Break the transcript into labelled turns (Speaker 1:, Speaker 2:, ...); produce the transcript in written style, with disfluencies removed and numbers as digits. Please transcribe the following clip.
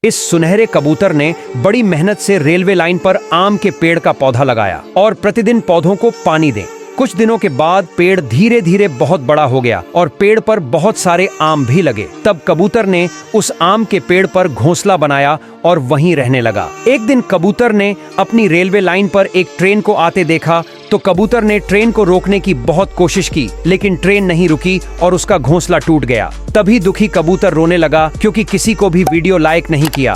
Speaker 1: इस सुनहरे कबूतर ने बड़ी मेहनत से रेलवे लाइन पर आम के पेड़ का पौधा लगाया और प्रतिदिन पौधों को पानी दें। कुछ दिनों के बाद पेड़ धीरे धीरे बहुत बड़ा हो गया और पेड़ पर बहुत सारे आम भी लगे। तब कबूतर ने उस आम के पेड़ पर घोंसला बनाया और वहीं रहने लगा। एक दिन कबूतर ने अपनी रेलवे लाइन पर एक ट्रेन को आते देखा तो कबूतर ने ट्रेन को रोकने की बहुत कोशिश की, लेकिन ट्रेन नहीं रुकी और उसका घोंसला टूट गया। तभी दुखी कबूतर रोने लगा क्योंकि किसी को भी वीडियो लाइक नहीं किया।